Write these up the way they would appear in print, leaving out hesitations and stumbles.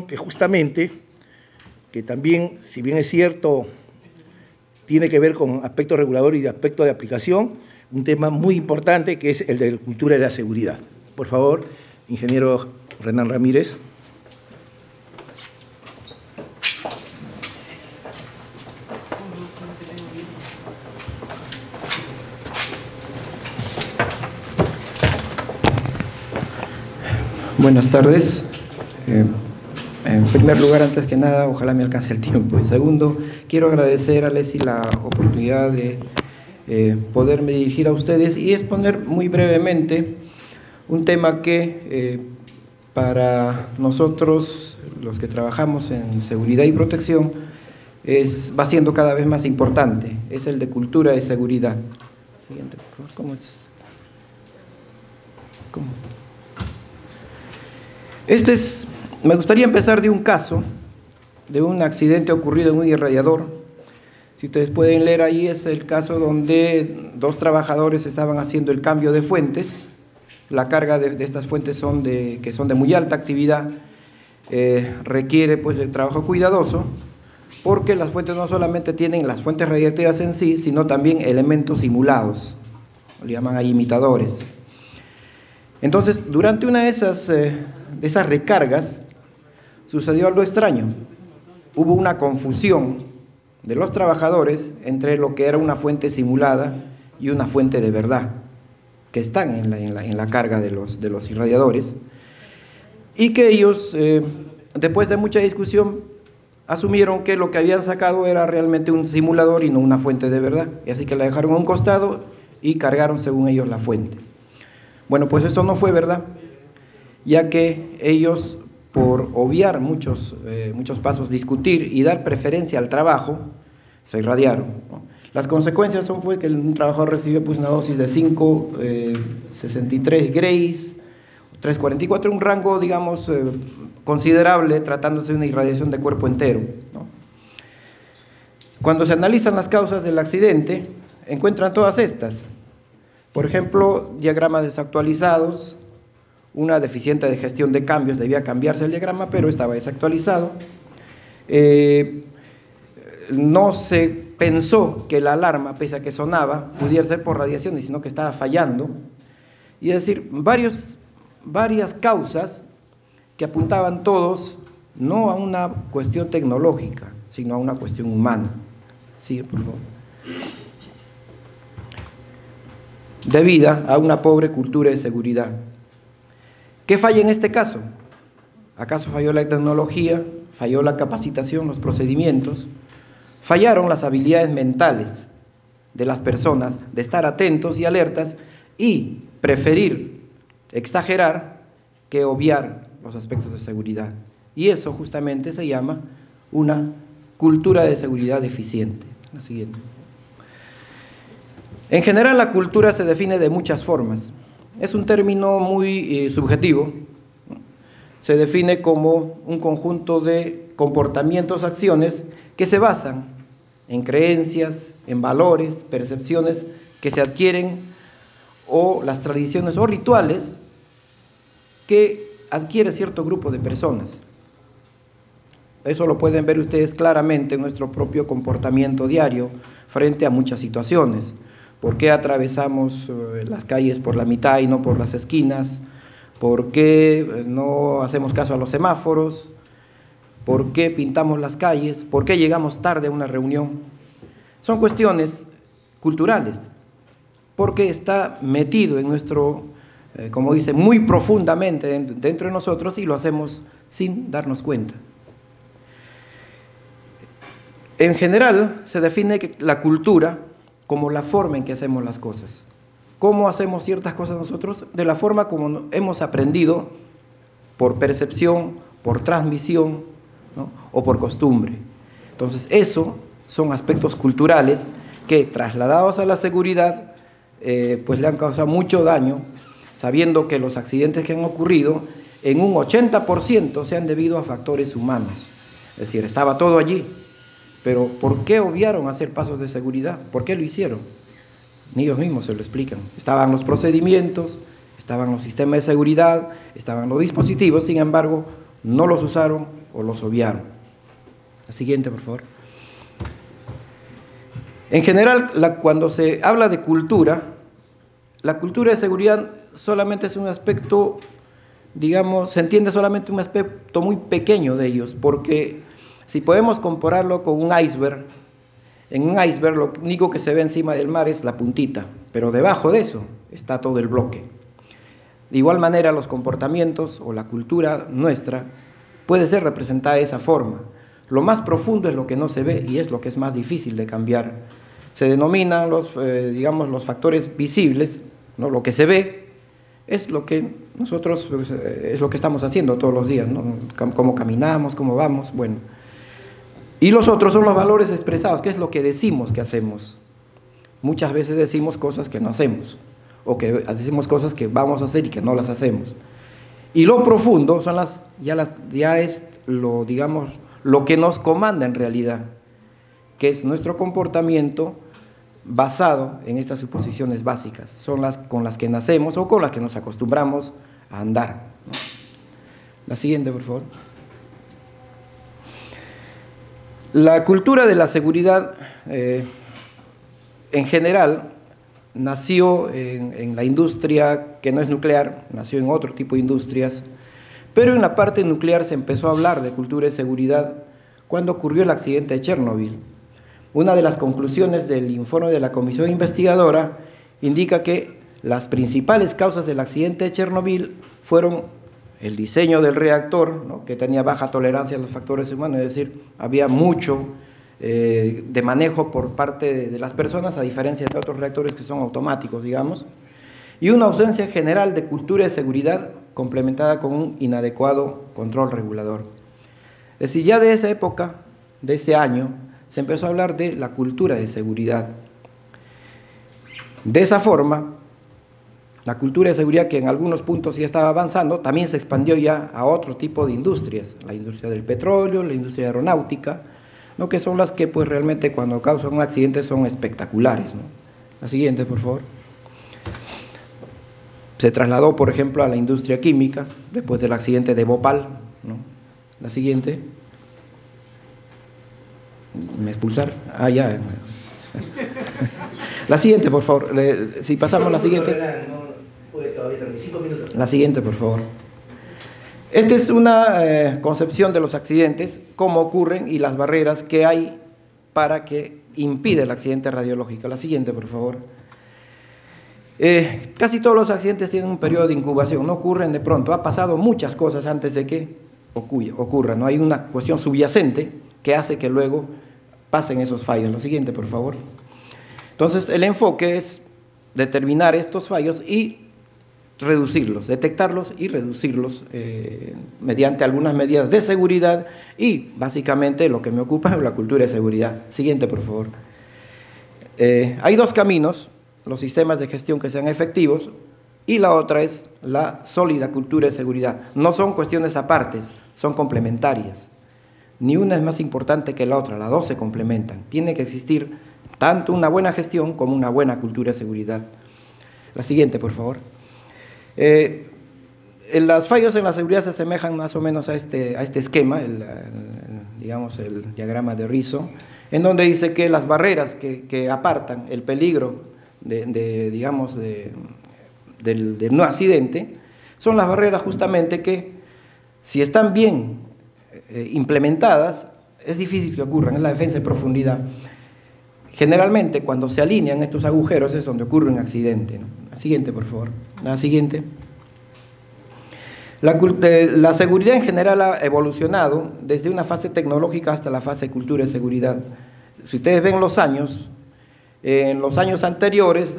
que justamente, que también, si bien es cierto, tiene que ver con aspectos reguladores y aspectos de aplicación, un tema muy importante que es el de la cultura de la seguridad. Por favor, ingeniero Renan Ramírez. Buenas tardes. En primer lugar, antes que nada, ojalá me alcance el tiempo. En segundo, quiero agradecer a Leslie la oportunidad de poderme dirigir a ustedes y exponer muy brevemente un tema que para nosotros, los que trabajamos en seguridad y protección, va siendo cada vez más importante. Es el de cultura de seguridad. Siguiente, por favor. ¿Cómo es? ¿Cómo? Me gustaría empezar de un caso, de un accidente ocurrido en un irradiador. Si ustedes pueden leer ahí, es el caso donde dos trabajadores estaban haciendo el cambio de fuentes. La carga de estas fuentes que son de muy alta actividad, requiere pues de trabajo cuidadoso, porque las fuentes no solamente tienen las fuentes radiactivas en sí, sino también elementos simulados, lo llaman ahí imitadores. Entonces, durante una de esas recargas, sucedió algo extraño. Hubo una confusión de los trabajadores entre lo que era una fuente simulada y una fuente de verdad, que están en la carga de los irradiadores, y que ellos, después de mucha discusión, asumieron que lo que habían sacado era realmente un simulador y no una fuente de verdad, y así que la dejaron a un costado y cargaron según ellos la fuente. Bueno, pues eso no fue verdad, ya que ellos, por obviar muchos pasos, discutir y dar preferencia al trabajo, se irradiaron, ¿no? Las consecuencias fue que un trabajador recibió pues una dosis de 5,63 grays, 3,44, un rango, digamos, considerable, tratándose de una irradiación de cuerpo entero, ¿no? Cuando se analizan las causas del accidente, encuentran todas estas. Por ejemplo, diagramas desactualizados, una deficiente de gestión de cambios, debía cambiarse el diagrama, pero estaba desactualizado. No se pensó que la alarma, pese a que sonaba, pudiera ser por radiación, sino que estaba fallando. Y es decir, varias causas que apuntaban todos no a una cuestión tecnológica, sino a una cuestión humana. Sigue, por favor. Debida a una pobre cultura de seguridad. ¿Qué falla en este caso? ¿Acaso falló la tecnología? ¿Falló la capacitación, los procedimientos? Fallaron las habilidades mentales de las personas de estar atentos y alertas y preferir exagerar que obviar los aspectos de seguridad. Y eso justamente se llama una cultura de seguridad deficiente. La siguiente. En general, la cultura se define de muchas formas. Es un término muy subjetivo. Se define como un conjunto de comportamientos, acciones que se basan en creencias, en valores, percepciones que se adquieren, o las tradiciones o rituales que adquiere cierto grupo de personas. Eso lo pueden ver ustedes claramente en nuestro propio comportamiento diario frente a muchas situaciones. ¿Por qué atravesamos las calles por la mitad y no por las esquinas? ¿Por qué no hacemos caso a los semáforos? ¿Por qué pintamos las calles? ¿Por qué llegamos tarde a una reunión? Son cuestiones culturales, porque está metido en nuestro, como dice, muy profundamente dentro de nosotros, y lo hacemos sin darnos cuenta. En general, se define la cultura como la forma en que hacemos las cosas. ¿Cómo hacemos ciertas cosas nosotros? De la forma como hemos aprendido, por percepción, por transmisión, ¿no? O por costumbre. Entonces, eso son aspectos culturales que, trasladados a la seguridad, pues le han causado mucho daño, sabiendo que los accidentes que han ocurrido, en un 80% se han debido a factores humanos. Es decir, estaba todo allí. Pero ¿por qué obviaron hacer pasos de seguridad? ¿Por qué lo hicieron? Ni ellos mismos se lo explican. Estaban los procedimientos, estaban los sistemas de seguridad, estaban los dispositivos, sin embargo, no los usaron o los obviaron. La siguiente, por favor. En general, cuando se habla de cultura, la cultura de seguridad solamente es un aspecto, digamos, se entiende solamente un aspecto muy pequeño de ellos, porque si podemos compararlo con un iceberg, en un iceberg lo único que se ve encima del mar es la puntita, pero debajo de eso está todo el bloque. De igual manera, los comportamientos o la cultura nuestra puede ser representada de esa forma. Lo más profundo es lo que no se ve y es lo que es más difícil de cambiar. Se denominan digamos, los factores visibles, ¿no? Lo que se ve es lo que nosotros, es lo que estamos haciendo todos los días, ¿no? Cómo caminamos, cómo vamos, bueno. Y los otros son los valores expresados, que es lo que decimos que hacemos. Muchas veces decimos cosas que no hacemos, o que decimos cosas que vamos a hacer y que no las hacemos. Y lo profundo son ya es lo, digamos, lo que nos comanda en realidad, que es nuestro comportamiento basado en estas suposiciones básicas. Son las con las que nacemos o con las que nos acostumbramos a andar, ¿no? La siguiente, por favor. La cultura de la seguridad, en general, nació en la industria que no es nuclear, nació en otro tipo de industrias, pero en la parte nuclear se empezó a hablar de cultura de seguridad cuando ocurrió el accidente de Chernobyl. Una de las conclusiones del informe de la comisión investigadora indica que las principales causas del accidente de Chernobyl fueron el diseño del reactor, ¿no? Que tenía baja tolerancia a los factores humanos, es decir, había mucho de manejo por parte de las personas, a diferencia de otros reactores que son automáticos, digamos, y una ausencia general de cultura de seguridad complementada con un inadecuado control regulador. Es decir, ya de esa época, de ese año, se empezó a hablar de la cultura de seguridad. De esa forma, la cultura de seguridad, que en algunos puntos ya estaba avanzando, también se expandió ya a otro tipo de industrias, la industria del petróleo, la industria aeronáutica, ¿no? Que son las que pues realmente cuando causan un accidente son espectaculares, ¿no? La siguiente, por favor. Se trasladó, por ejemplo, a la industria química, después del accidente de Bhopal, ¿no? La siguiente. ¿Me expulsar? Ah, ya. La siguiente, por favor. Si pasamos a la siguiente. La siguiente, por favor. Esta es una concepción de los accidentes, cómo ocurren y las barreras que hay para que impide el accidente radiológico. La siguiente, por favor. Casi todos los accidentes tienen un periodo de incubación, no ocurren de pronto. Ha pasado muchas cosas antes de que ocurra, ¿no? Hay una cuestión subyacente que hace que luego pasen esos fallos. Lo siguiente, por favor. Entonces, el enfoque es determinar estos fallos y reducirlos, detectarlos y reducirlos mediante algunas medidas de seguridad y, básicamente, lo que me ocupa es la cultura de seguridad. Siguiente, por favor. Hay dos caminos, los sistemas de gestión que sean efectivos, y la otra es la sólida cultura de seguridad. No son cuestiones apartes, son complementarias. Ni una es más importante que la otra, las dos se complementan. Tiene que existir tanto una buena gestión como una buena cultura de seguridad. La siguiente, por favor. Los fallos en la seguridad se asemejan más o menos a este esquema, digamos el diagrama de Rizzo, en donde dice que las barreras que apartan el peligro del no accidente son las barreras justamente que, si están bien implementadas, es difícil que ocurran. Es la defensa en profundidad. Generalmente, cuando se alinean estos agujeros es donde ocurre un accidente, ¿no? La siguiente, por favor. La siguiente. La seguridad en general ha evolucionado desde una fase tecnológica hasta la fase de cultura de seguridad. Si ustedes ven los años, en los años anteriores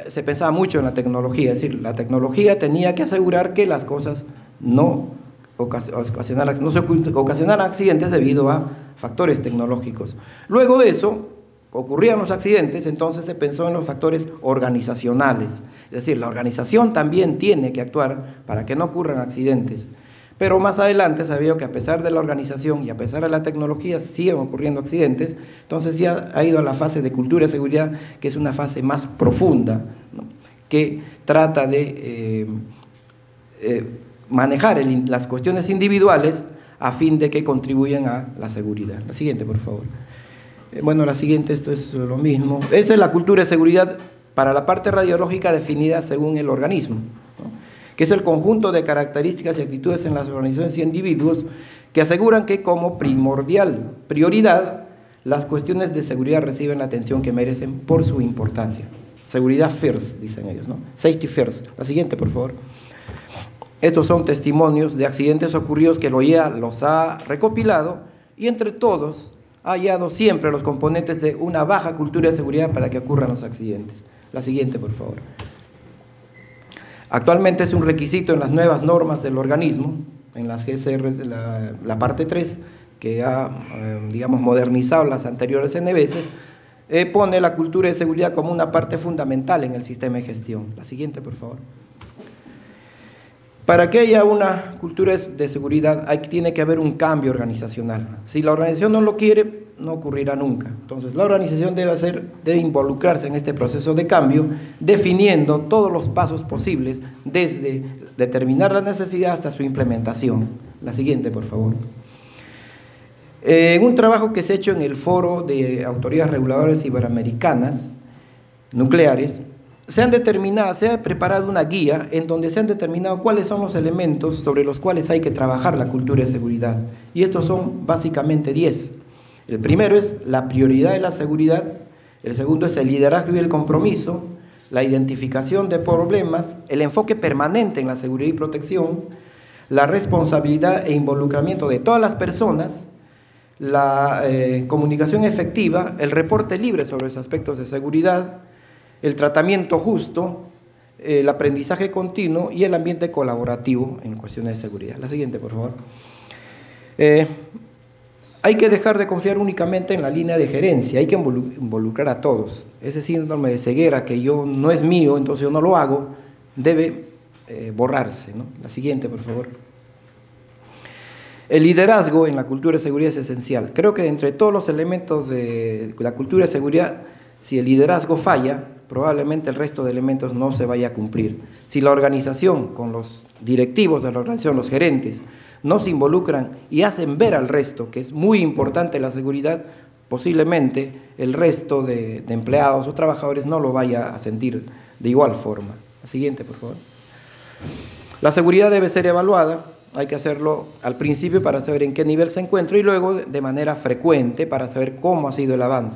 se pensaba mucho en la tecnología, es decir, la tecnología tenía que asegurar que las cosas no ocasionaran accidentes debido a factores tecnológicos. Luego de eso, ocurrían los accidentes, entonces se pensó en los factores organizacionales, es decir, la organización también tiene que actuar para que no ocurran accidentes. Pero más adelante se vio que a pesar de la organización y a pesar de la tecnología siguen ocurriendo accidentes, entonces ya ha ido a la fase de cultura de seguridad, que es una fase más profunda, ¿no? Que trata de manejar las cuestiones individuales a fin de que contribuyan a la seguridad. La siguiente, por favor. Bueno, la siguiente, esto es lo mismo. Esa es la cultura de seguridad para la parte radiológica definida según el organismo, ¿no? Que es el conjunto de características y actitudes en las organizaciones y individuos que aseguran que como prioridad, las cuestiones de seguridad reciben la atención que merecen por su importancia. Seguridad first, dicen ellos, ¿no? Safety first. La siguiente, por favor. Estos son testimonios de accidentes ocurridos que el OIEA los ha recopilado y entre todos ha hallado siempre los componentes de una baja cultura de seguridad para que ocurran los accidentes. La siguiente, por favor. Actualmente es un requisito en las nuevas normas del organismo, en las GSR, la parte 3, que ha, digamos, modernizado las anteriores NBS, pone la cultura de seguridad como una parte fundamental en el sistema de gestión. La siguiente, por favor. Para que haya una cultura de seguridad tiene que haber un cambio organizacional. Si la organización no lo quiere, no ocurrirá nunca. Entonces, la organización debe involucrarse en este proceso de cambio, definiendo todos los pasos posibles, desde determinar la necesidad hasta su implementación. La siguiente, por favor. En un trabajo que se ha hecho en el Foro de Autoridades Reguladoras Iberoamericanas Nucleares, se ha preparado una guía en donde se han determinado cuáles son los elementos sobre los cuales hay que trabajar la cultura de seguridad. Y estos son básicamente 10. El primero es la prioridad de la seguridad, el segundo es el liderazgo y el compromiso, la identificación de problemas, el enfoque permanente en la seguridad y protección, la responsabilidad e involucramiento de todas las personas, la comunicación efectiva, el reporte libre sobre los aspectos de seguridad, el tratamiento justo, el aprendizaje continuo y el ambiente colaborativo en cuestiones de seguridad. La siguiente, por favor. Hay que dejar de confiar únicamente en la línea de gerencia, hay que involucrar a todos. Ese síndrome de ceguera que no es mío, entonces yo no lo hago, debe borrarse, ¿no? La siguiente, por favor. El liderazgo en la cultura de seguridad es esencial. Creo que entre todos los elementos de la cultura de seguridad, si el liderazgo falla, probablemente el resto de elementos no se vaya a cumplir. Si la organización, con los directivos de la organización, los gerentes, no se involucran y hacen ver al resto que es muy importante la seguridad, posiblemente el resto de empleados o trabajadores no lo vaya a sentir de igual forma. La siguiente, por favor. La seguridad debe ser evaluada, hay que hacerlo al principio para saber en qué nivel se encuentra y luego de manera frecuente para saber cómo ha sido el avance.